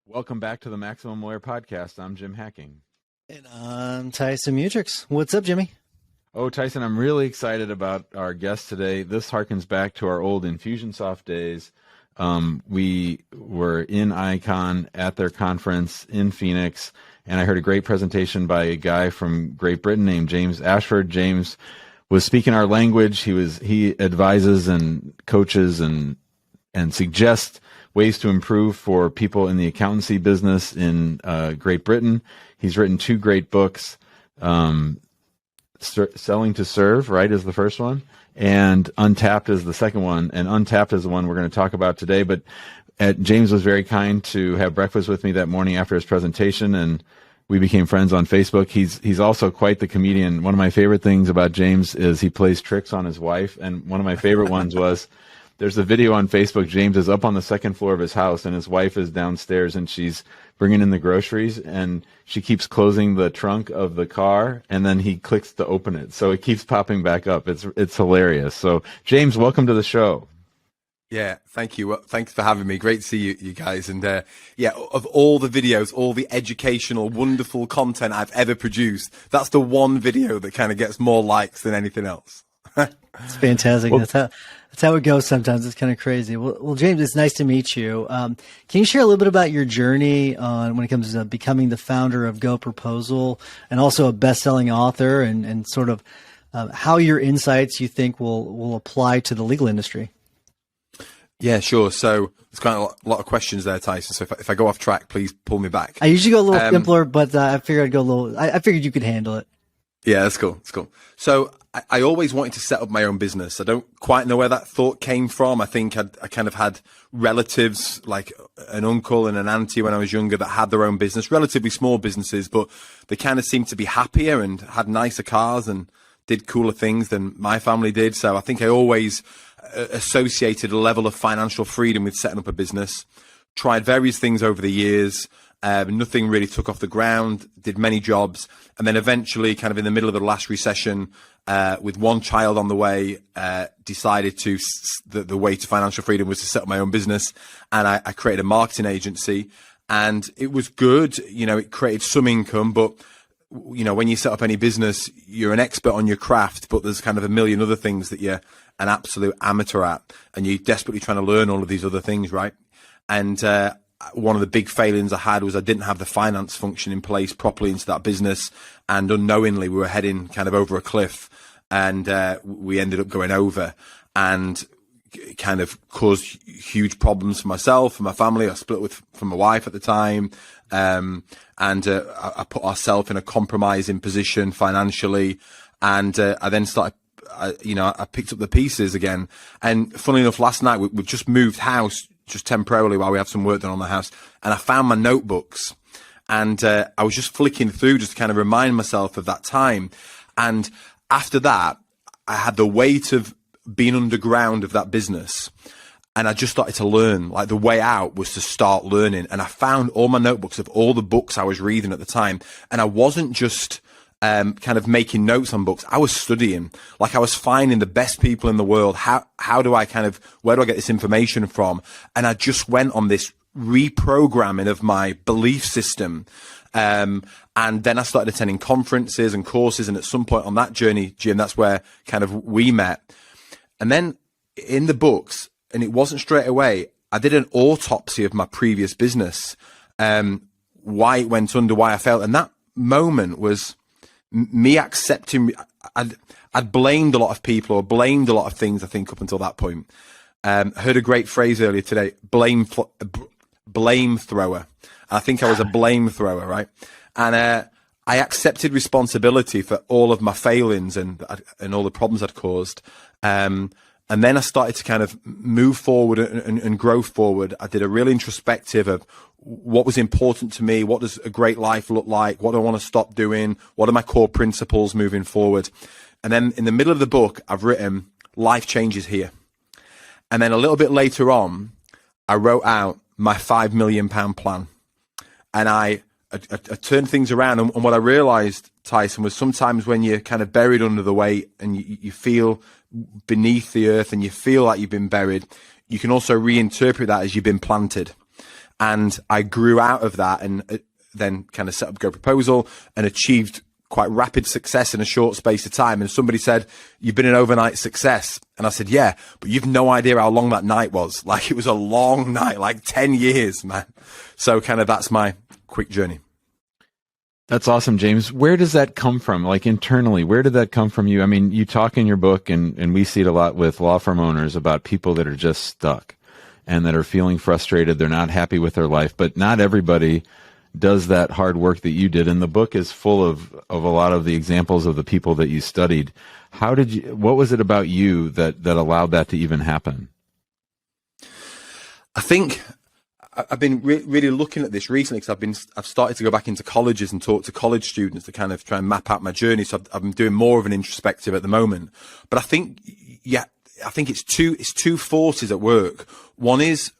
Welcome back to the Maximum Lawyer Podcast. I'm Jim Hacking. And I'm Tyson Mutrix. What's up, Jimmy? Oh, Tyson, I'm really excited about our guest today. This harkens back to our old Infusionsoft days. We were in Icon at their conference in Phoenix, and I heard a great presentation by a guy from Great Britain named James Ashford. James was speaking our language. He advises and coaches and suggests ways to improve for people in the accountancy business in Great Britain. He's written two great books, Selling to Serve, right, is the first one, and Untapped is the second one. And Untapped is the one we're going to talk about today. But James was very kind to have breakfast with me that morning after his presentation, and we became friends on Facebook. He's also quite the comedian. One of my favorite things about James is he plays tricks on his wife, and one of my favorite ones was there's a video on Facebook. James is up on the second floor of his house, and his wife is downstairs, and she's bringing in the groceries, and she keeps closing the trunk of the car, and then he clicks to open it. So it keeps popping back up. It's hilarious. So, James, welcome to the show. Yeah, thank you. Thanks for having me. Great to see you guys. And yeah, of all the videos, all the educational, wonderful content I've ever produced, that's the one video that kind of gets more likes than anything else. It's fantastic. Well, that's how it goes sometimes. It's kind of crazy. Well, James, it's nice to meet you. Can you share a little bit about your journey on when it comes to becoming the founder of Go Proposal and also a best-selling author and sort of how your insights you think will apply to the legal industry? Yeah, sure. So there's kind of a lot of questions there, Tyson. So if I go off track, please pull me back. I usually go a little simpler, but I figured I'd go a little. I figured you could handle it. Yeah, that's cool. That's cool. So I always wanted to set up my own business. I don't quite know where that thought came from. I think I kind of had relatives, like an uncle and an auntie when I was younger, that had their own business, relatively small businesses, but they kind of seemed to be happier and had nicer cars and did cooler things than my family did. So I think I always associated a level of financial freedom with setting up a business. Tried various things over the years. Nothing really took off the ground, did many jobs, and then eventually, kind of in the middle of the last recession, with one child on the way, decided the way to financial freedom was to set up my own business, and I created a marketing agency, and it was good. You know, it created some income, but you know, when you set up any business, you're an expert on your craft, but there's kind of a million other things that you're an absolute amateur at, and you're desperately trying to learn all of these other things, right? And one of the big failings I had was I didn't have the finance function in place properly into that business, and unknowingly we were heading kind of over a cliff, and we ended up going over and kind of caused huge problems for myself and my family. I split from my wife at the time, and I put ourselves in a compromising position financially, and I then started I picked up the pieces again. And funnily enough, last night we've just moved house just temporarily while we have some work done on the house, and I found my notebooks, and I was just flicking through just to kind of remind myself of that time. And after that, I had the weight of being underground of that business, and I just started to learn. Like, the way out was to start learning, and I found all my notebooks of all the books I was reading at the time, and I wasn't just kind of making notes on books. I was studying. Like, I was finding the best people in the world. How do I where do I get this information from? And I just went on this reprogramming of my belief system. And then I started attending conferences and courses. And at some point on that journey, Jim, that's where kind of we met. And then in the books, and it wasn't straight away, I did an autopsy of my previous business, why it went under, why I failed. And that moment was me accepting. I'd blamed a lot of people, or blamed a lot of things, I think, up until that point. I heard a great phrase earlier today, blame thrower. I think I was a blame thrower, right? And I accepted responsibility for all of my failings and all the problems I'd caused. And then I started to kind of move forward and grow forward. I did a real introspective of what was important to me. What does a great life look like? What do I want to stop doing? What are my core principles moving forward? And then in the middle of the book, I've written, life changes here. And then a little bit later on, I wrote out my £5 million plan. And I turned things around. And what I realized, Tyson, was sometimes when you're kind of buried under the weight and you feel beneath the earth and you feel like you've been buried, you can also reinterpret that as you've been planted. And I grew out of that and then kind of set up Go Proposal and achieved quite rapid success in a short space of time. And somebody said, "You've been an overnight success." And I said, "Yeah, but you've no idea how long that night was." Like, it was a long night, like 10 years, man. So kind of that's my quick journey. That's awesome, James. Where does that come from? Like, internally, where did that come from you? I mean, you talk in your book, and we see it a lot with law firm owners, about people that are just stuck and that are feeling frustrated. They're not happy with their life, but not everybody does that hard work that you did. And the book is full of a lot of the examples of the people that you studied. What was it about you that allowed that to even happen? I think I've been really looking at this recently because I've started to go back into colleges and talk to college students to kind of try and map out my journey. So I've been doing more of an introspective at the moment. But I think it's two forces at work. One is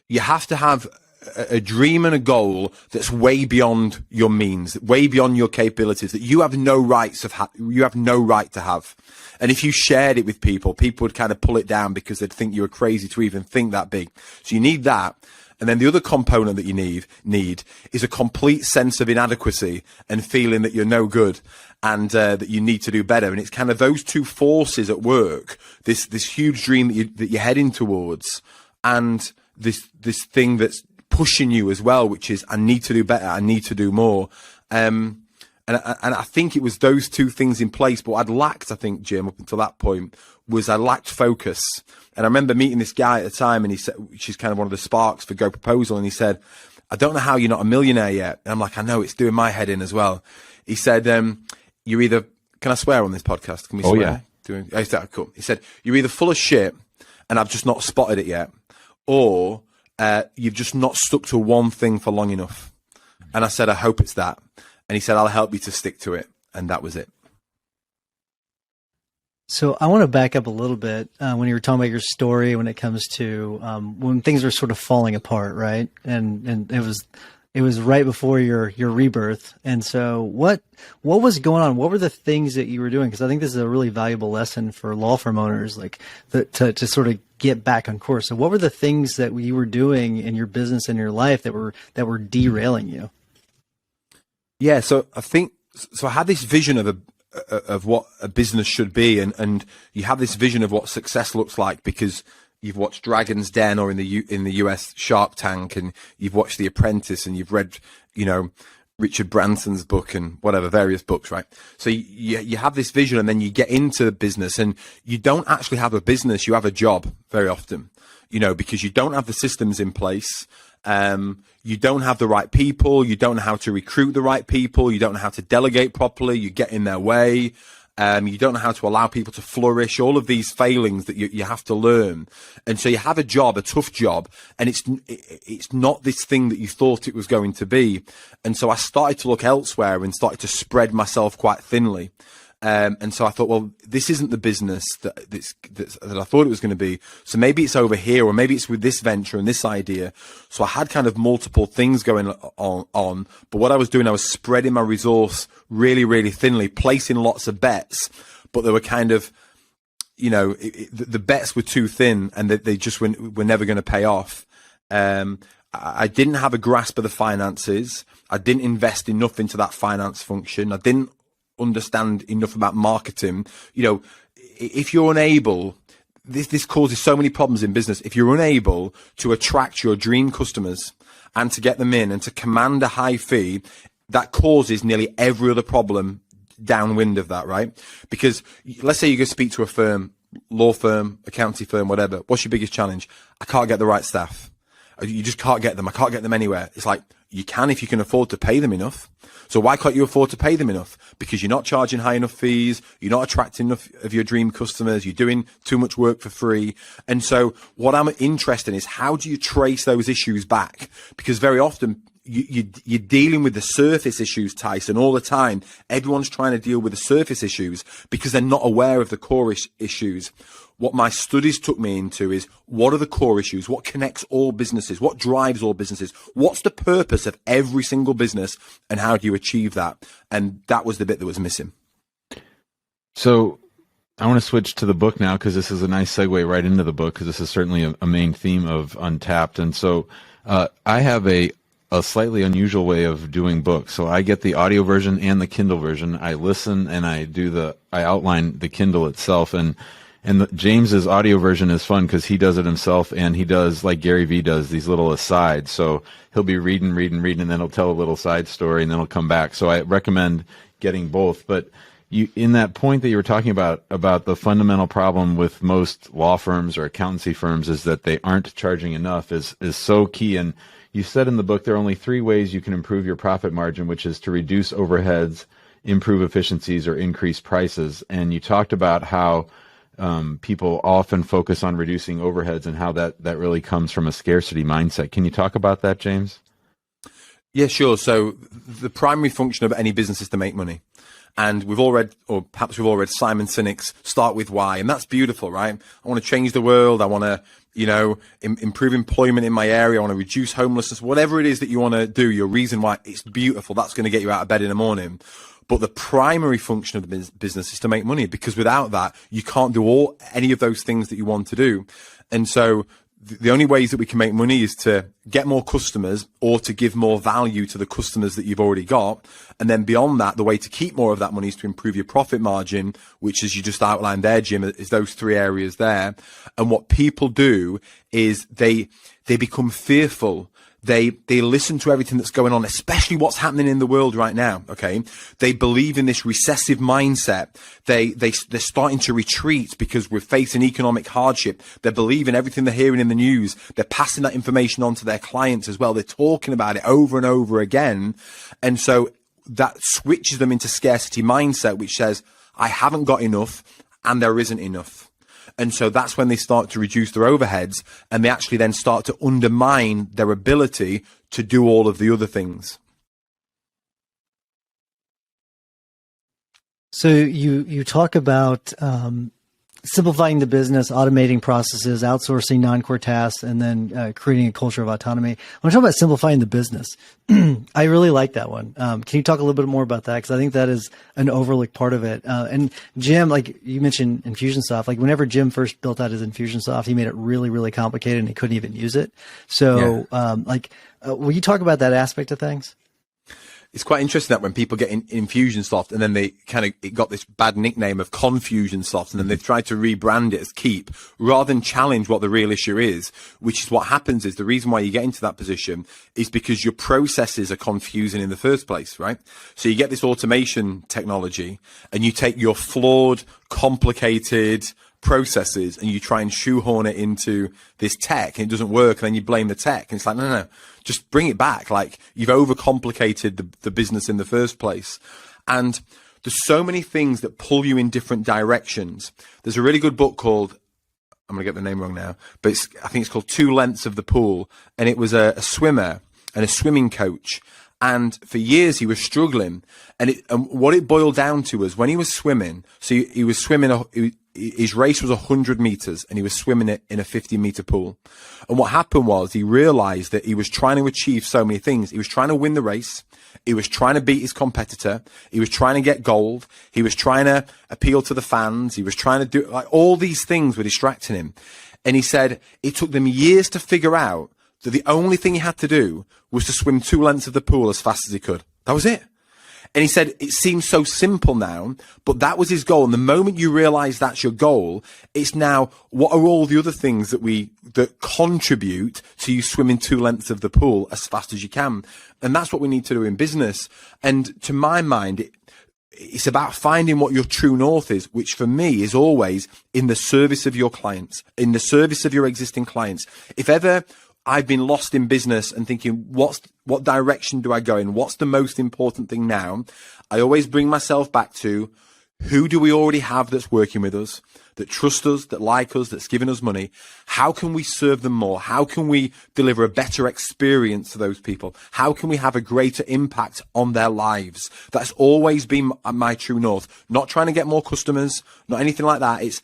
you have to have a dream and a goal that's way beyond your means, way beyond your capabilities, that you have no right to have. And if you shared it with people would kind of pull it down because they'd think you were crazy to even think that big. So you need that. And then the other component that you need is a complete sense of inadequacy and feeling that you're no good and that you need to do better. And it's kind of those two forces at work, this huge dream that you're heading towards, and this thing that's pushing you as well, which is, I need to do better, I need to do more. And I think it was those two things in place. But what I'd lacked, I think, Jim, up until that point, was I lacked focus. And I remember meeting this guy at the time, and he said, which is kind of one of the sparks for Go Proposal, and he said, "I don't know how you're not a millionaire yet." And I'm like, "I know, it's doing my head in as well." He said, "You're either," can I swear on this podcast? Can we swear? Yeah. I said, "Cool." He said, "You're either full of shit and I've just not spotted it yet, or you've just not stuck to one thing for long enough." And I said, "I hope it's that." And he said, "I'll help you to stick to it." And that was it. So I want to back up a little bit when you were talking about your story when it comes to when things were sort of falling apart, right? And it was right before your rebirth. And so what was going on? What were the things that you were doing? Because I think this is a really valuable lesson for law firm owners, like to sort of get back on course. So what were the things that you were doing in your business and your life that were derailing you? Yeah, so I had this vision of what a business should be, and you have this vision of what success looks like because you've watched Dragon's Den or in the US Shark Tank, and you've watched The Apprentice, and you've read, Richard Branson's book and whatever, various books, right? So you have this vision, and then you get into the business, and you don't actually have a business, you have a job very often, because you don't have the systems in place. You don't have the right people. You don't know how to recruit the right people. You don't know how to delegate properly. You get in their way. You don't know how to allow people to flourish. All of these failings that you have to learn. And so you have a job, a tough job, and it's not this thing that you thought it was going to be. And so I started to look elsewhere and started to spread myself quite thinly. And so I thought, well, this isn't the business that I thought it was going to be. So maybe it's over here, or maybe it's with this venture and this idea. So I had kind of multiple things going on. But what I was doing, I was spreading my resource really, really thinly, placing lots of bets. But they were kind of, the bets were too thin, and they just were never going to pay off. I didn't have a grasp of the finances. I didn't invest enough into that finance function. I didn't understand enough about marketing. If you're unable, this causes so many problems in business. If you're unable to attract your dream customers and to get them in and to command a high fee, that causes nearly every other problem downwind of that, right? Because let's say you go speak to a firm, law firm, accounting firm, whatever. What's your biggest challenge? I can't get the right staff. You just can't get them. I can't get them anywhere. It's like, you can if you can afford to pay them enough. So why can't you afford to pay them enough? Because you're not charging high enough fees. You're not attracting enough of your dream customers. You're doing too much work for free. And so what I'm interested in is, how do you trace those issues back? Because very often you're dealing with the surface issues, Tyson, all the time. Everyone's trying to deal with the surface issues because they're not aware of the core issues. What my studies took me into is, what are the core issues? What connects all businesses? What drives all businesses? What's the purpose of every single business, and how do you achieve that? And that was the bit that was missing. So I want to switch to the book now, because this is a nice segue right into the book, because this is certainly a main theme of Untapped. And so I have a slightly unusual way of doing books. So I get the audio version and the Kindle version. I listen and I outline the Kindle itself. And James's audio version is fun because he does it himself, and he does, like Gary Vee does, these little asides. So he'll be reading, and then he'll tell a little side story, and then he'll come back. So I recommend getting both. But in that point that you were talking about the fundamental problem with most law firms or accountancy firms is that they aren't charging enough is so key. And you said in the book there are only 3 ways you can improve your profit margin, which is to reduce overheads, improve efficiencies, or increase prices. And you talked about how people often focus on reducing overheads and how that really comes from a scarcity mindset. Can you talk about that, James? Yeah, sure. So the primary function of any business is to make money. And we've all read, or perhaps we've all read Simon Sinek's Start With Why. And that's beautiful, right? I want to change the world. I want to, improve employment in my area. I want to reduce homelessness, whatever it is that you want to do, your reason why, it's beautiful. That's going to get you out of bed in the morning. But the primary function of the business is to make money, because without that, you can't do any of those things that you want to do. And so the only ways that we can make money is to get more customers or to give more value to the customers that you've already got. And then beyond that, the way to keep more of that money is to improve your profit margin, which, as you just outlined there, Jim, is those 3 areas there. And what people do is they become fearful. They listen to everything that's going on, especially what's happening in the world right now. Okay. They believe in this recessive mindset. They're starting to retreat because we're facing economic hardship. They're believing everything they're hearing in the news. They're passing that information on to their clients as well. They're talking about it over and over again. And so that switches them into scarcity mindset, which says, I haven't got enough and there isn't enough. And so that's when they start to reduce their overheads, and they actually then start to undermine their ability to do all of the other things. So you talk about simplifying the business, automating processes, outsourcing non-core tasks, and then creating a culture of autonomy. I want to talk about simplifying the business. I really like that one. Can you talk a little bit more about that? Because I think that is an overlooked part of it. And Jim, like you mentioned Infusionsoft, like whenever Jim first built out his Infusionsoft, he made it really, really complicated and he couldn't even use it. So will you talk about that aspect of things? It's quite interesting that when people get in Infusionsoft and then it got this bad nickname of Confusionsoft, and then they've tried to rebrand it as Keep rather than challenge what the real issue is, which is what happens is the reason why you get into that position is because your processes are confusing in the first place, right? So you get this automation technology and you take your flawed, complicated processes and you try and shoehorn it into this tech and it doesn't work, and then you blame the tech, and it's like, no, just bring it back. Like, you've overcomplicated the business in the first place. And there's so many things that pull you in different directions. There's a really good book called, I'm going to get the name wrong now, but I think it's called Two Lengths of the Pool. And it was a swimmer and a swimming coach. And for years he was struggling. And what it boiled down to was when he was swimming, so he was swimming, his race was 100 meters and he was swimming it in a 50-meter pool. And what happened was he realized that he was trying to achieve so many things. He was trying to win the race. He was trying to beat his competitor. He was trying to get gold. He was trying to appeal to the fans. He was trying to do, like, all these things were distracting him. And he said it took them years to figure out that the only thing he had to do was to swim 2 lengths of the pool as fast as he could. That was it. And he said, it seems so simple now, but that was his goal. And the moment you realize that's your goal, it's now, what are all the other things that contribute to you swimming 2 lengths of the pool as fast as you can? And that's what we need to do in business. And to my mind, it's about finding what your true north is, which for me is always in the service of your clients, in the service of your existing clients. If ever I've been lost in business and thinking, what direction do I go in? What's the most important thing now? I always bring myself back to, who do we already have that's working with us, that trust us, that like us, that's giving us money? How can we serve them more? How can we deliver a better experience to those people? How can we have a greater impact on their lives? That's always been my true north. Not trying to get more customers, not anything like that. It's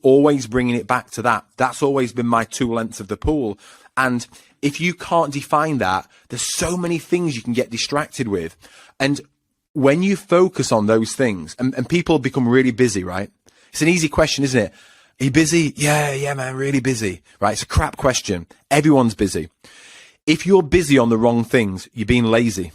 always bringing it back to that. That's always been my 2 lengths of the pool. And if you can't define that, there's so many things you can get distracted with. And when you focus on those things, and people become really busy, right? It's an easy question, isn't it? Are you busy? Yeah, man, really busy, right? It's a crap question. Everyone's busy. if you're busy on the wrong things, you're being lazy.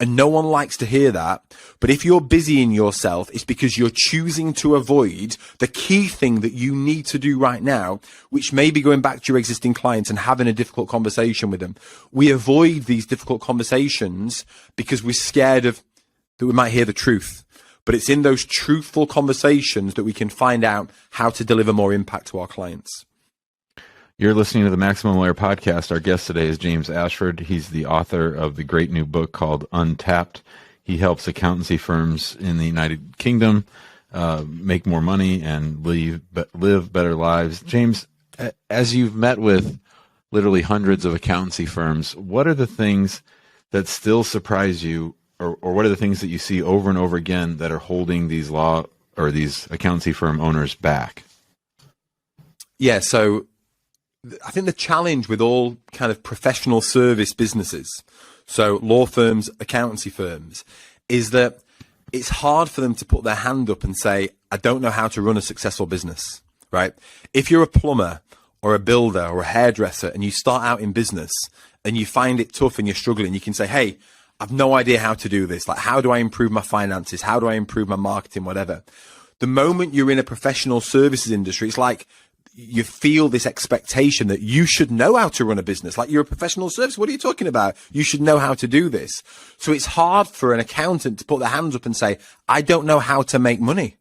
And no one likes to hear that. But if you're busy in yourself, it's because you're choosing to avoid the key thing that you need to do right now, which may be going back to your existing clients and having a difficult conversation with them. We avoid these difficult conversations because we're scared of that we might hear the truth. But it's in those truthful conversations that we can find out how to deliver more impact to our clients. You're listening to the Maximum Lawyer Podcast. Our guest today is James Ashford. He's the author of the great new book called Untapped. He helps accountancy firms in the United Kingdom make more money and live better lives. James, as you've met with literally hundreds of accountancy firms, what are the things that still surprise you, or what are the things that you see over and over again that are holding these law or these accountancy firm owners back? Yeah, so I think the challenge with all kind of professional service businesses, so law firms, accountancy firms, is that it's hard for them to put their hand up and say, I don't know how to run a successful business, right? If you're a plumber or a builder or a hairdresser and you start out in business and you find it tough and you're struggling, you can say, hey, I've no idea how to do this. Like, how do I improve my finances? How do I improve my marketing? Whatever. The moment you're in a professional services industry, it's like you feel this expectation that you should know how to run a business. Like, you're a professional service. What are you talking about? You should know how to do this. So it's hard for an accountant to put their hands up and say, I don't know how to make money.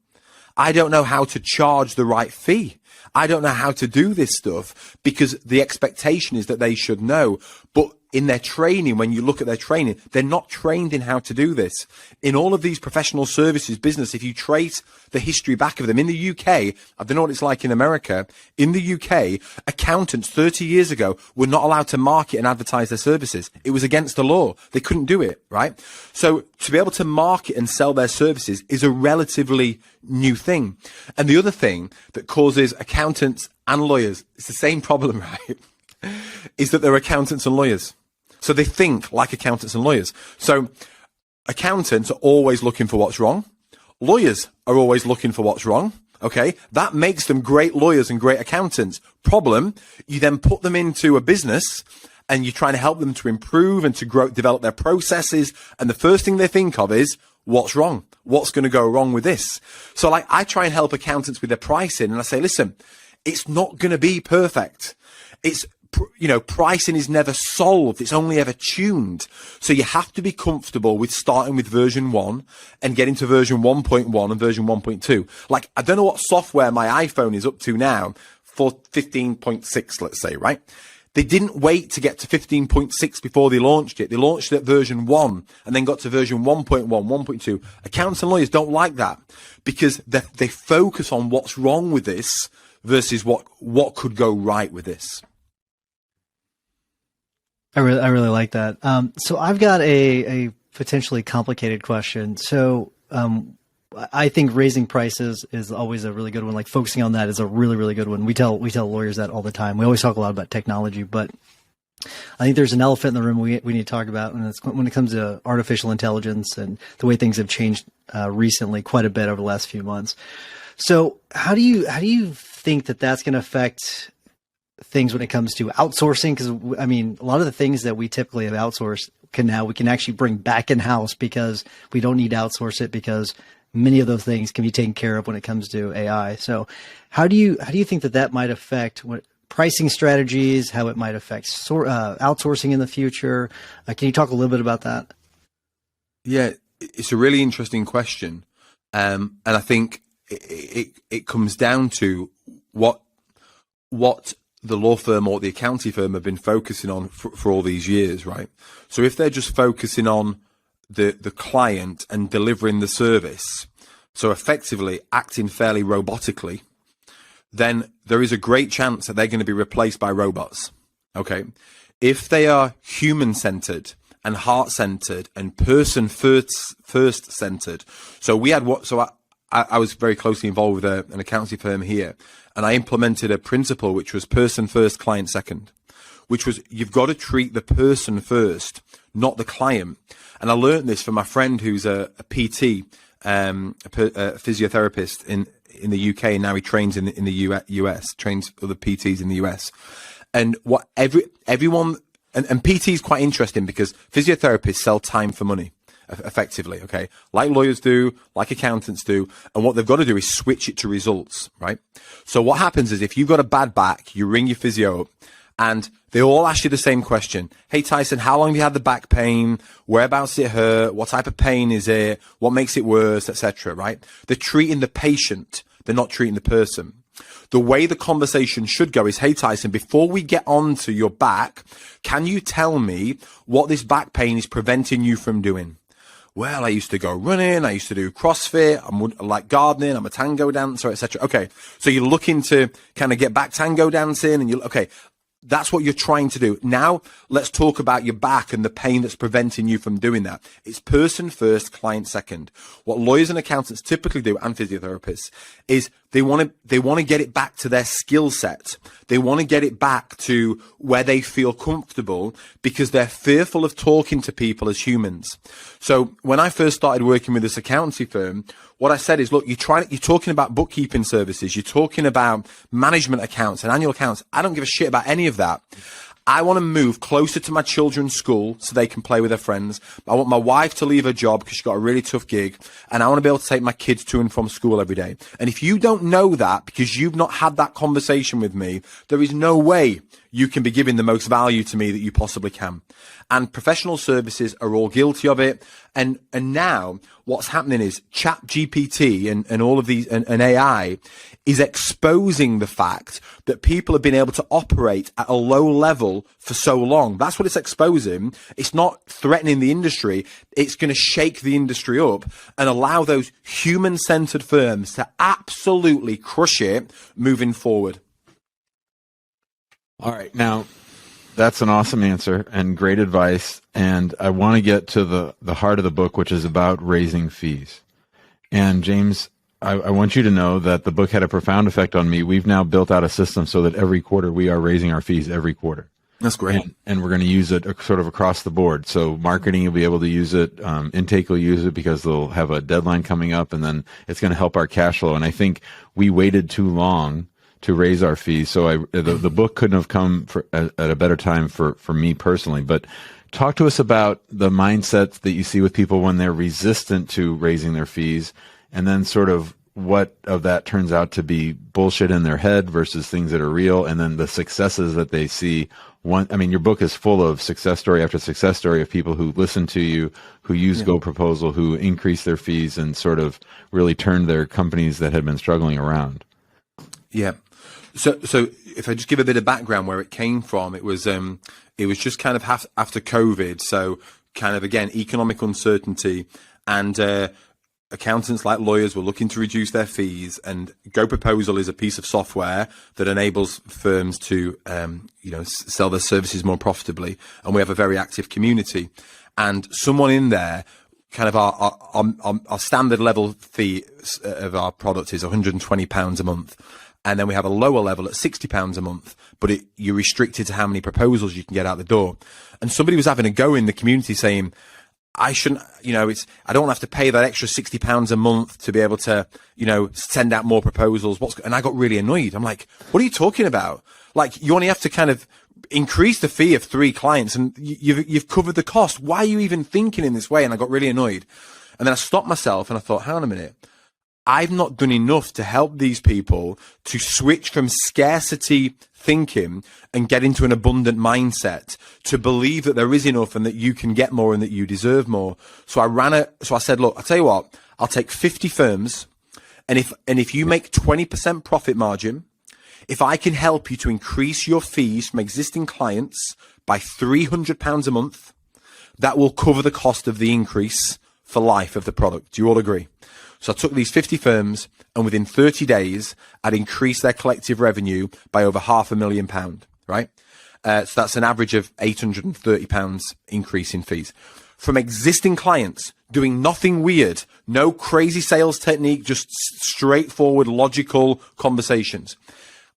I don't know how to charge the right fee. I don't know how to do this stuff, because the expectation is that they should know. But in their training, when you look at their training, they're not trained in how to do this. In all of these professional services business, if you trace the history back of them, in the UK, I don't know what it's like in America, in the UK, accountants 30 years ago were not allowed to market and advertise their services. It was against the law. They couldn't do it, right? So to be able to market and sell their services is a relatively new thing. And the other thing that causes accountants and lawyers, it's the same problem, right, is that they're accountants and lawyers. So they think like accountants and lawyers. So accountants are always looking for what's wrong. Lawyers are always looking for what's wrong. Okay. That makes them great lawyers and great accountants. Problem, you then put them into a business and you're trying to help them to improve and to grow, develop their processes. And the first thing they think of is, what's wrong? What's going to go wrong with this? So like, I try and help accountants with their pricing, and I say, listen, it's not going to be perfect. It's, you know, pricing is never solved. It's only ever tuned. So you have to be comfortable with starting with version 1 and getting to version 1.1 and version 1.2. Like, I don't know what software my iPhone is up to now for 15.6, let's say, right? They didn't wait to get to 15.6 before they launched it. They launched it at version 1 and then got to version 1.1, 1.2. Accountants and lawyers don't like that, because they focus on what's wrong with this versus what could go right with this. I really like that. So I've got a potentially complicated question. So I think raising prices is always a really good one. Like, focusing on that is a really, really good one. We tell lawyers that all the time. We always talk a lot about technology, but I think there's an elephant in the room we need to talk about, and it's when it comes to artificial intelligence and the way things have changed recently quite a bit over the last few months. So how do you think that that's going to affect things when it comes to outsourcing? Because I mean, a lot of the things that we typically have outsourced we can actually bring back in house, because we don't need to outsource it, because many of those things can be taken care of when it comes to AI. So how do you think that might affect what pricing strategies, how it might affect outsourcing in the future? Can you talk a little bit about that? Yeah, it's a really interesting question. And I think it comes down to what the law firm or the accounting firm have been focusing on for all these years, right? So if they're just focusing on the client and delivering the service, so effectively acting fairly robotically, then there is a great chance that they're going to be replaced by robots. Okay. If they are human-centered and heart-centered and person-first centered. So I was very closely involved with an accountancy firm here, and I implemented a principle which was person first, client second, which was, you've got to treat the person first, not the client. And I learned this from my friend who's a PT, a physiotherapist in the UK, and now he trains in the US, trains other PTs in the US. And what everyone and PT is quite interesting because physiotherapists sell time for money effectively, okay? Like lawyers do, like accountants do. And what they've got to do is switch it to results, right? So what happens is if you've got a bad back, you ring your physio up and they all ask you the same question. Hey, Tyson, how long have you had the back pain? Whereabouts it hurt? What type of pain is it? What makes it worse, etc., right? They're treating the patient. They're not treating the person. The way the conversation should go is, hey, Tyson, before we get on to your back, can you tell me what this back pain is preventing you from doing? Well, I used to go running. I used to do CrossFit. I like gardening. I'm a tango dancer, etc. Okay. So you're looking to kind of get back tango dancing and okay. That's what you're trying to do. Now, let's talk about your back and the pain that's preventing you from doing that. It's person first, client second. What lawyers and accountants typically do, and physiotherapists, is they want to get it back to their skill set. They want to get it back to where they feel comfortable because they're fearful of talking to people as humans. So when I first started working with this accountancy firm, what I said is, look, you're talking about bookkeeping services. You're talking about management accounts and annual accounts. I don't give a shit about any of that. I want to move closer to my children's school so they can play with their friends. I want my wife to leave her job because she's got a really tough gig. And I want to be able to take my kids to and from school every day. And if you don't know that because you've not had that conversation with me, there is no way you can be giving the most value to me that you possibly can. And professional services are all guilty of it. And now what's happening is Chat GPT and all of these and AI is exposing the fact that people have been able to operate at a low level for so long. That's what it's exposing. It's not threatening the industry. It's going to shake the industry up and allow those human-centered firms to absolutely crush it moving forward. All right. Now, that's an awesome answer and great advice. And I want to get to the heart of the book, which is about raising fees. And James, I want you to know that the book had a profound effect on me. We've now built out a system so that every quarter we are raising our fees every quarter. That's great. And we're going to use it sort of across the board. So marketing will be able to use it. Intake will use it because they'll have a deadline coming up, and then it's going to help our cash flow. And I think we waited too long to raise our fees. So the book couldn't have come at a better time for me personally. But talk to us about the mindset that you see with people when they're resistant to raising their fees, and then sort of what of that turns out to be bullshit in their head versus things that are real, and then the successes that they see. Your book is full of success story after success story of people who listen to you, who use GoProposal, who increase their fees and sort of really turned their companies that had been struggling around. Yeah. So if I just give a bit of background where it came from, it was just kind of after COVID. So kind of, again, economic uncertainty, and accountants like lawyers were looking to reduce their fees, and GoProposal is a piece of software that enables firms to, sell their services more profitably. And we have a very active community, and someone in there, kind of our standard level fee of our product is £120 a month. And then we have a lower level at £60 a month, but you're restricted to how many proposals you can get out the door. And somebody was having a go in the community saying, I shouldn't, I don't have to pay that extra £60 a month to be able to, send out more proposals. And I got really annoyed. I'm like, what are you talking about? Like, you only have to kind of increase the fee of 3 clients and you've covered the cost. Why are you even thinking in this way? And I got really annoyed. And then I stopped myself and I thought, hang on a minute. I've not done enough to help these people to switch from scarcity thinking and get into an abundant mindset, to believe that there is enough and that you can get more and that you deserve more. So I said, look, I'll tell you what, I'll take 50 firms. And if you make 20% profit margin, if I can help you to increase your fees from existing clients by £300 a month, that will cover the cost of the increase for life of the product. Do you all agree? So I took these 50 firms, and within 30 days, I'd increased their collective revenue by over £500,000, right? So that's an average of £830 increase in fees. From existing clients, doing nothing weird, no crazy sales technique, just straightforward, logical conversations.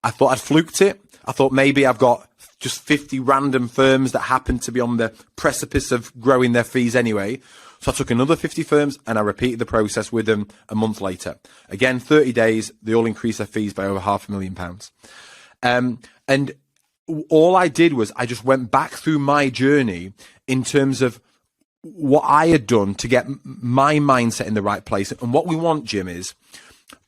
I thought I'd fluked it. I thought maybe I've got just 50 random firms that happen to be on the precipice of growing their fees anyway. So I took another 50 firms and I repeated the process with them a month later. Again, 30 days, they all increased their fees by over £500,000. And all I did was I just went back through my journey in terms of what I had done to get my mindset in the right place. And what we want, Jim, is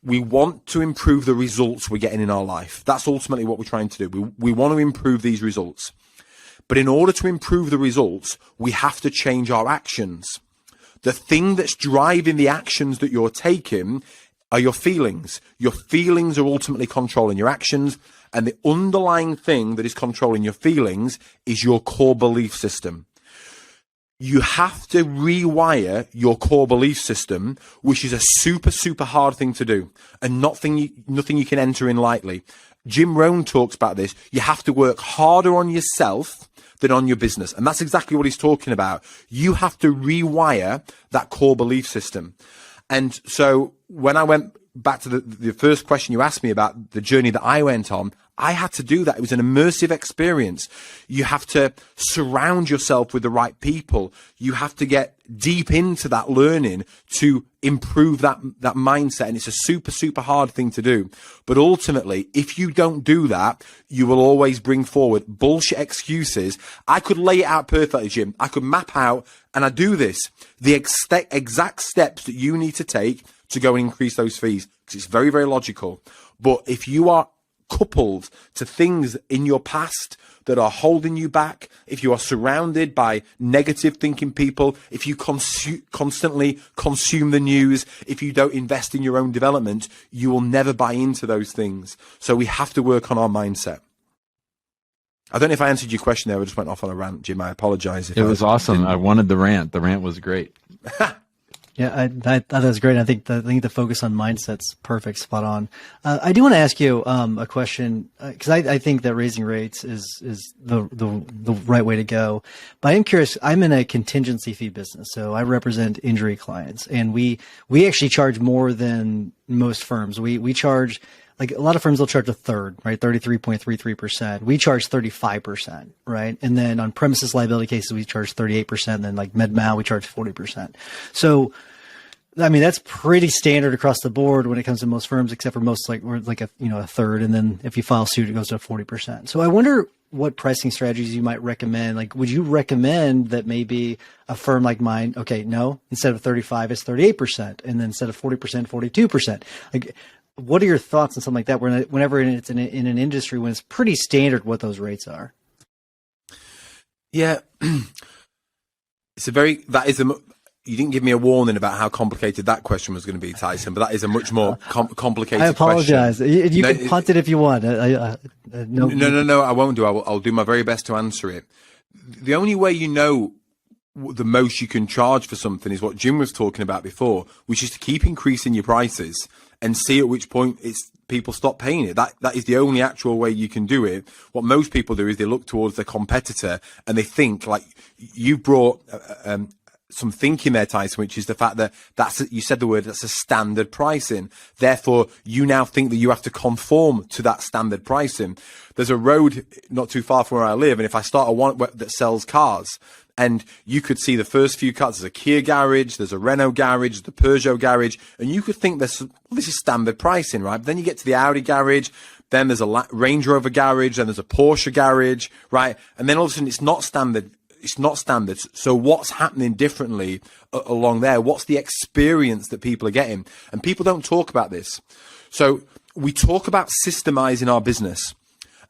we want to improve the results we're getting in our life. That's ultimately what we're trying to do. We want to improve these results. But in order to improve the results, we have to change our actions. The thing that's driving the actions that you're taking are your feelings. Your feelings are ultimately controlling your actions. And the underlying thing that is controlling your feelings is your core belief system. You have to rewire your core belief system, which is a super, super hard thing to do and nothing you can enter in lightly. Jim Rohn talks about this. You have to work harder on yourself than on your business. And that's exactly what he's talking about. You have to rewire that core belief system. And so when I went back to the first question you asked me about the journey that I went on, I had to do that. It was an immersive experience. You have to surround yourself with the right people. You have to get deep into that learning to improve that mindset. And it's a super, super hard thing to do. But ultimately, if you don't do that, you will always bring forward bullshit excuses. I could lay it out perfectly, Jim. I could map out, and I do this, the exact steps that you need to take to go and increase those fees, because it's very, very logical. But if you are coupled to things in your past that are holding you back, if you are surrounded by negative thinking people, if you constantly consume the news, if you don't invest in your own development, you will never buy into those things. So we have to work on our mindset. I don't know if I answered your question there. I just went off on a rant, Jim. I apologize. It was awesome. I wanted the rant. The rant was great. Yeah, I thought that was great. I think the focus on mindset's perfect, spot on. I do want to ask you a question, because I think that raising rates is the right way to go. But I am curious. I'm in a contingency fee business, so I represent injury clients, and we actually charge more than most firms. We charge, like, a lot of firms will charge a third, right? 33.33%. We charge 35%, right? And then on premises liability cases, we charge 38%. And then like med mal, we charge 40%. So, I mean, that's pretty standard across the board when it comes to most firms, except for most, like, we're like a third. And then if you file suit, it goes to 40%. So I wonder what pricing strategies you might recommend. Like, would you recommend that maybe a firm like mine, okay, no, instead of 35, it's 38%. And then instead of 40%, 42%. Like, what are your thoughts on something like that? Whenever it's in an industry when it's pretty standard what those rates are. Yeah, you didn't give me a warning about how complicated that question was going to be, Tyson. But that is a much more complicated question. I apologize. You can punt it if you want. No, I won't do. I'll do my very best to answer it. The only way you know the most you can charge for something is what Jim was talking about before, which is to keep increasing your prices and see at which point people stop paying it. That is the only actual way you can do it. What most people do is they look towards their competitor and they think, like you brought some thinking there, Tyson, which is the fact that you said the word, that's a standard pricing. Therefore, you now think that you have to conform to that standard pricing. There's a road not too far from where I live, and if I start a one that sells cars, and you could see the first few cars, there's a Kia garage, there's a Renault garage, the Peugeot garage, and you could think this is standard pricing, right? But then you get to the Audi garage, then there's a Range Rover garage, then there's a Porsche garage, right? And then all of a sudden it's not standard. It's not standard. So what's happening differently along there? What's the experience that people are getting? And people don't talk about this. So we talk about systemizing our business.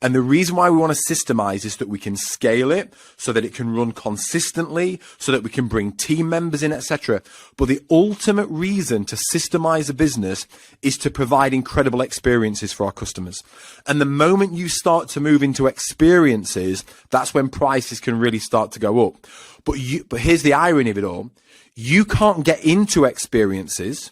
And the reason why we want to systemize is that we can scale it so that it can run consistently, so that we can bring team members in, etc. But the ultimate reason to systemize a business is to provide incredible experiences for our customers. And the moment you start to move into experiences, that's when prices can really start to go up. But here's the irony of it all. You can't get into experiences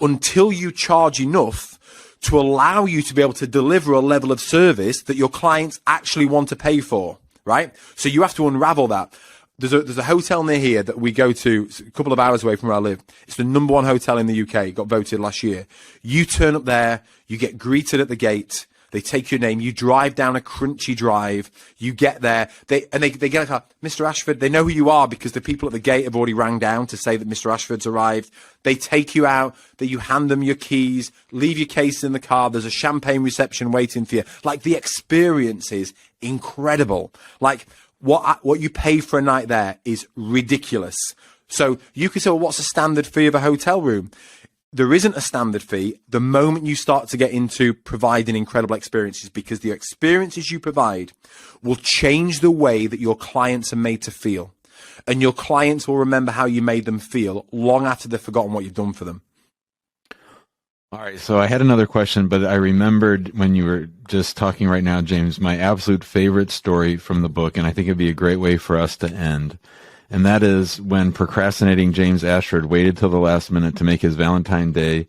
until you charge enough to allow you to be able to deliver a level of service that your clients actually want to pay for, right? So you have to unravel that. There's a hotel near here that we go to a couple of hours away from where I live. It's the #1 hotel in the UK. Got voted last year. You turn up there, you get greeted at the gate. They take your name. You drive down a crunchy drive. You get there. They get a car. Mr. Ashford, they know who you are because the people at the gate have already rang down to say that Mr. Ashford's arrived. They take you out. That you hand them your keys, leave your case in the car. There's a champagne reception waiting for you. Like, the experience is incredible. Like, what you pay for a night there is ridiculous. So you can say, well, what's the standard fee of a hotel room? There isn't a standard fee the moment you start to get into providing incredible experiences, because the experiences you provide will change the way that your clients are made to feel. And your clients will remember how you made them feel long after they've forgotten what you've done for them. All right, so I had another question, but I remembered when you were just talking right now, James, my absolute favorite story from the book, and I think it'd be a great way for us to end. And that is when procrastinating James Ashford waited till the last minute to make his Valentine's Day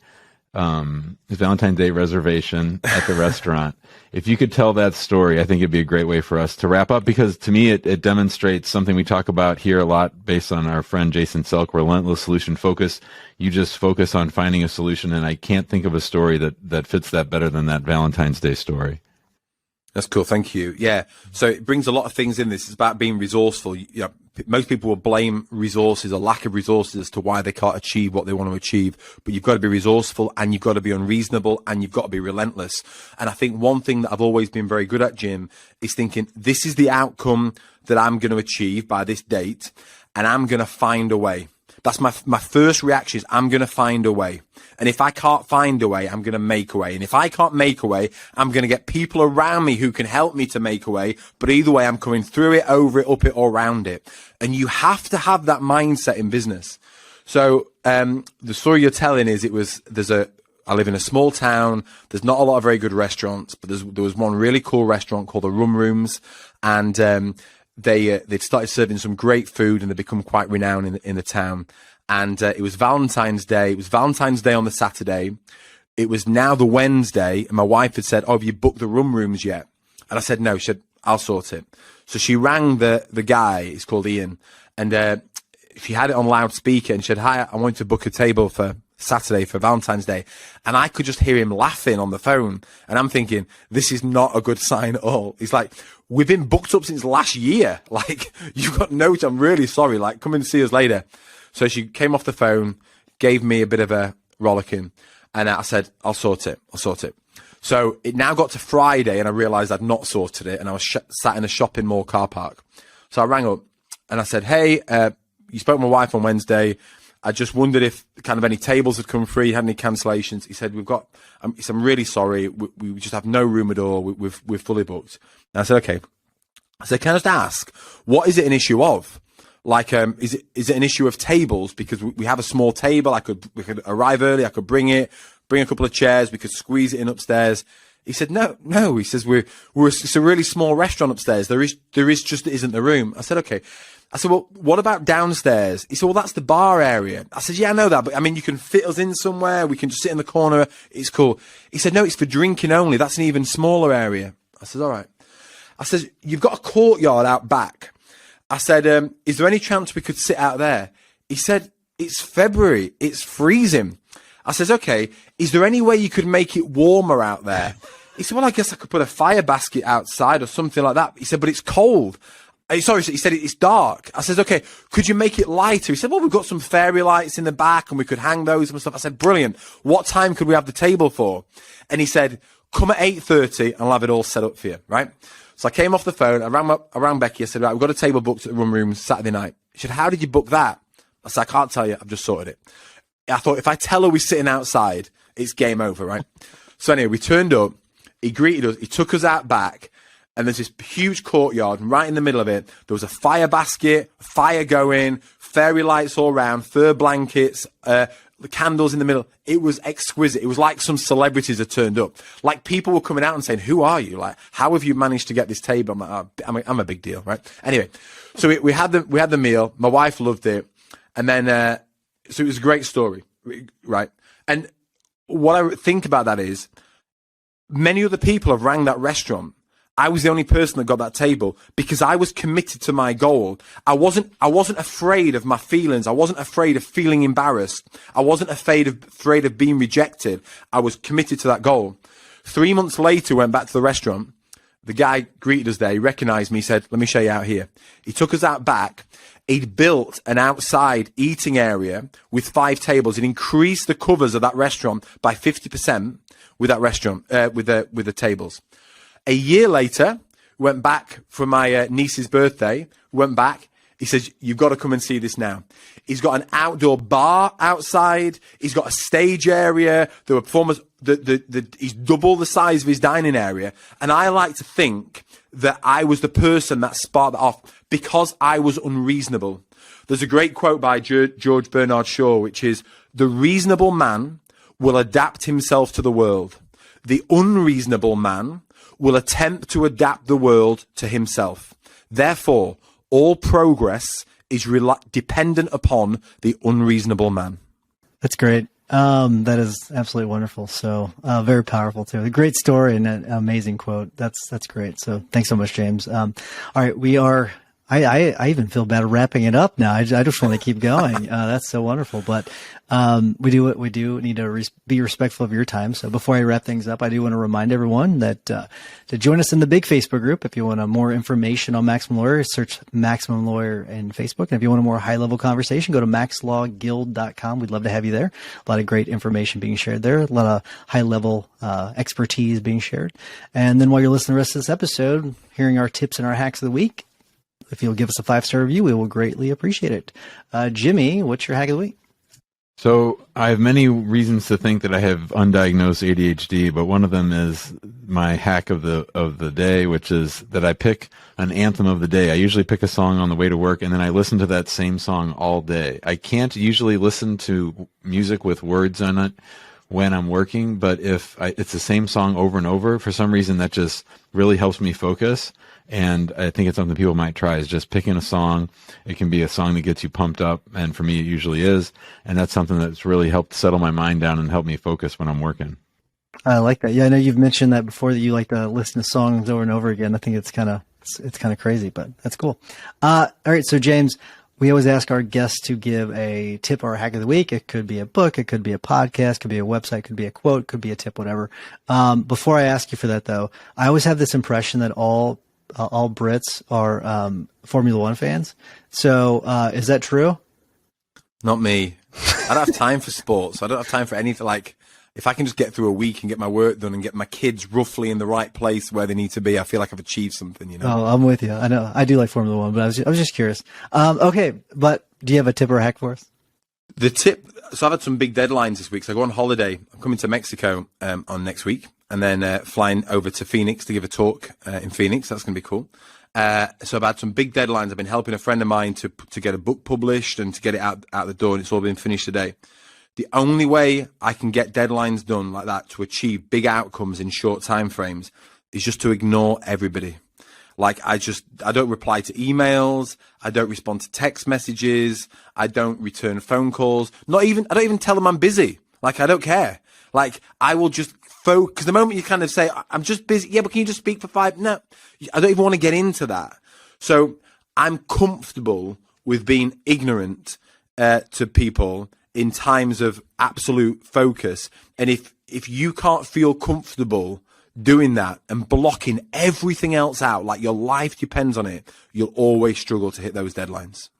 reservation at the restaurant. If you could tell that story, I think it'd be a great way for us to wrap up, because to me, it demonstrates something we talk about here a lot based on our friend Jason Selk, relentless solution focus. You just focus on finding a solution, and I can't think of a story that fits that better than that Valentine's Day story. That's cool. Thank you. Yeah. So it brings a lot of things in this. It's about being resourceful. Most people will blame resources or lack of resources as to why they can't achieve what they want to achieve. But you've got to be resourceful, and you've got to be unreasonable, and you've got to be relentless. And I think one thing that I've always been very good at, Jim, is thinking, this is the outcome that I'm going to achieve by this date, and I'm going to find a way. That's my first reaction is, I'm going to find a way. And if I can't find a way, I'm going to make a way. And if I can't make a way, I'm going to get people around me who can help me to make a way. But either way, I'm coming through it, over it, up it, or around it. And you have to have that mindset in business. So the story you're telling is, I live in a small town. There's not a lot of very good restaurants, but there was one really cool restaurant called the Rum Rooms. And they'd started serving some great food, and they'd become quite renowned in the town. And it was Valentine's Day. It was Valentine's Day on the Saturday. It was now the Wednesday, and my wife had said, "Oh, have you booked the Rum Rooms yet?" And I said, "No." She said, "I'll sort it." So she rang the guy. He's called Ian, and she had it on loudspeaker, and she said, "Hi, I want to book a table for Saturday for Valentine's Day." And I could just hear him laughing on the phone, and I'm thinking, this is not a good sign at all. He's like, "We've been booked up since last year. Like, you've got no, I'm really sorry. Like, come and see us later." So she came off the phone, gave me a bit of a rollicking, and I said, I'll sort it. So it now got to Friday, and I realized I'd not sorted it, and I was sat in a shopping mall car park. So I rang up and I said, "Hey, you spoke to my wife on Wednesday. I just wondered if kind of any tables had come free, had any cancellations." He said, he said, "I'm really sorry. We just have no room at all. We're fully booked." And I said, "Okay." I said, "Can I just ask, what is it an issue of? Like, is it an issue of tables? Because we have a small table. We could arrive early. I could bring a couple of chairs. We could squeeze it in upstairs." He said, No. He says, it's a really small restaurant upstairs. There isn't the room. I said, "Okay." I said, "Well, what about downstairs?" He said, "Well, that's the bar area." I said, "Yeah, I know that, but I mean, you can fit us in somewhere. We can just sit in the corner. It's cool." He said, "No, it's for drinking only. That's an even smaller area." I said, "All right." I said, "You've got a courtyard out back." I said, "Is there any chance we could sit out there?" He said, "It's February. It's freezing." I said, "Okay, is there any way you could make it warmer out there?" He said, "Well, I guess I could put a fire basket outside or something like that." He said, "But it's cold." Sorry, he said, "It's dark." I said, "Okay, could you make it lighter?" He said, "Well, we've got some fairy lights in the back and we could hang those and stuff." I said, "Brilliant. What time could we have the table for?" And he said, "Come at 8:30 and I'll have it all set up for you." Right? So I came off the phone. I rang Becky. I said, "Right, we've got a table booked at the Rum Rooms Saturday night." She said, "How did you book that?" I said, "I can't tell you. I've just sorted it." I thought, if I tell her we're sitting outside, it's game over, right? So anyway, we turned up. He greeted us. He took us out back. And there's this huge courtyard, and right in the middle of it, there was a fire basket, fire going, fairy lights all around, fur blankets, the candles in the middle. It was exquisite. It was like some celebrities had turned up. Like, people were coming out and saying, "Who are you? Like, how have you managed to get this table?" I'm like, "Oh, I'm a big deal," right? Anyway, so we had the meal. My wife loved it. And then, so it was a great story, right? And what I think about that is, many other people have rang that restaurant. I was the only person that got that table because I was committed to my goal. I wasn't afraid of my feelings. I wasn't afraid of feeling embarrassed. I wasn't afraid of being rejected. I was committed to that goal. 3 months later, went back to the restaurant. The guy greeted us there. He recognized me. He said, let me show you out here. He took us out back. He'd built an outside eating area with 5 tables. He'd increased the covers of that restaurant by 50% with that restaurant, with the tables. A year later, went back for my niece's birthday. Went back. He says, you've got to come and see this now. He's got an outdoor bar outside. He's got a stage area. There were performers. He's double the size of his dining area. And I like to think that I was the person that sparked that off because I was unreasonable. There's a great quote by George Bernard Shaw, which is, the reasonable man will adapt himself to the world. The unreasonable man will attempt to adapt the world to himself. Therefore, all progress is dependent upon the unreasonable man. That's great. That is absolutely wonderful. So, very powerful too. A great story and an amazing quote. That's great. So thanks so much, James. All right. I even feel bad wrapping it up now. I just want to keep going. That's so wonderful. But we do need to be respectful of your time. So before I wrap things up, I do want to remind everyone that to join us in the big Facebook group. If you want more information on Maximum Lawyer, search Maximum Lawyer in Facebook. And if you want a more high-level conversation, go to maxlawguild.com. We'd love to have you there. A lot of great information being shared there. A lot of high-level expertise being shared. And then while you're listening to the rest of this episode, hearing our tips and our hacks of the week, if you'll give us a 5-star review, we will greatly appreciate it. Jimmy, what's your hack of the week? So I have many reasons to think that I have undiagnosed ADHD, but one of them is my hack of the day, which is that I pick an anthem of the day. I usually pick a song on the way to work, and then I listen to that same song all day. I can't usually listen to music with words on it when I'm working, but if it's the same song over and over, for some reason that just really helps me focus. And I think it's something people might try, is just picking a song. It can be a song that gets you pumped up, and for me it usually is. And that's something that's really helped settle my mind down and help me focus when I'm working. I like that. Yeah, I know you've mentioned that before, that you like to listen to songs over and over again. I think it's kind of crazy, but that's cool. All right, so James, we always ask our guests to give a tip or a hack of the week. It could be a book, it could be a podcast, could be a website, could be a quote, could be a tip, whatever. Before I ask you for that, though, I always have this impression that all Brits are Formula One fans. So is that true? Not me. I don't have time for sports. I don't have time for anything. Like, if I can just get through a week and get my work done and get my kids roughly in the right place where they need to be, I feel like I've achieved something, you know? Oh, I'm with you. I know. I do like Formula One, but I was just curious. Okay, but do you have a tip or a hack for us? The tip, so I've had some big deadlines this week. So I go on holiday. I'm coming to Mexico on next week, and then flying over to Phoenix to give a talk in Phoenix. That's going to be cool. So I've had some big deadlines. I've been helping a friend of mine to get a book published and to get it out the door, and it's all been finished today. The only way I can get deadlines done like that to achieve big outcomes in short time frames is just to ignore everybody. Like, I don't reply to emails. I don't respond to text messages. I don't return phone calls. I don't even tell them I'm busy. Like, I don't care. Like, I will just focus. The moment you kind of say, I'm just busy. Yeah, but can you just speak for 5? No, I don't even want to get into that. So I'm comfortable with being ignorant to people in times of absolute focus. And if you can't feel comfortable doing that and blocking everything else out, like your life depends on it, you'll always struggle to hit those deadlines.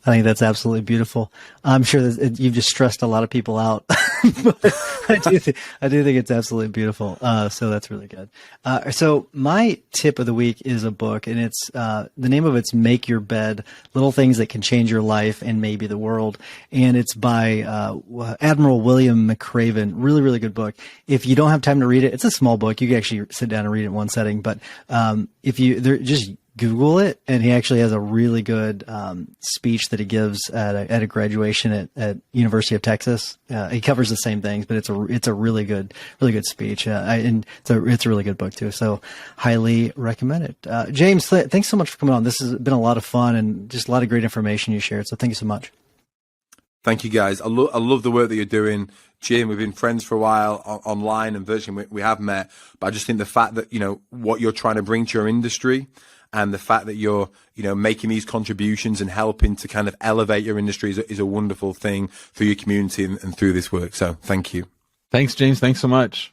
I think that's absolutely beautiful. I'm sure that you've just stressed a lot of people out, but I do think it's absolutely beautiful. So that's really good. So my tip of the week is a book, and it's the name of it's "Make Your Bed: Little Things That Can Change Your Life and Maybe the World," and it's by Admiral William McRaven. Really, really good book. If you don't have time to read it, it's a small book. You can actually sit down and read it in one setting. But just Google it, and he actually has a really good speech that he gives at a graduation at University of Texas. He covers the same things, but it's a really good speech, and it's a really good book too. So highly recommend it. James, thanks so much for coming on. This has been a lot of fun and just a lot of great information you shared. So thank you so much. Thank you, guys. I love the work that you're doing. Jim, we've been friends for a while online and virtually. We have met, but I just think the fact that, what you're trying to bring to your industry, and the fact that you're, making these contributions and helping to kind of elevate your industry is a wonderful thing through your community and through this work. So thank you. Thanks, James. Thanks so much.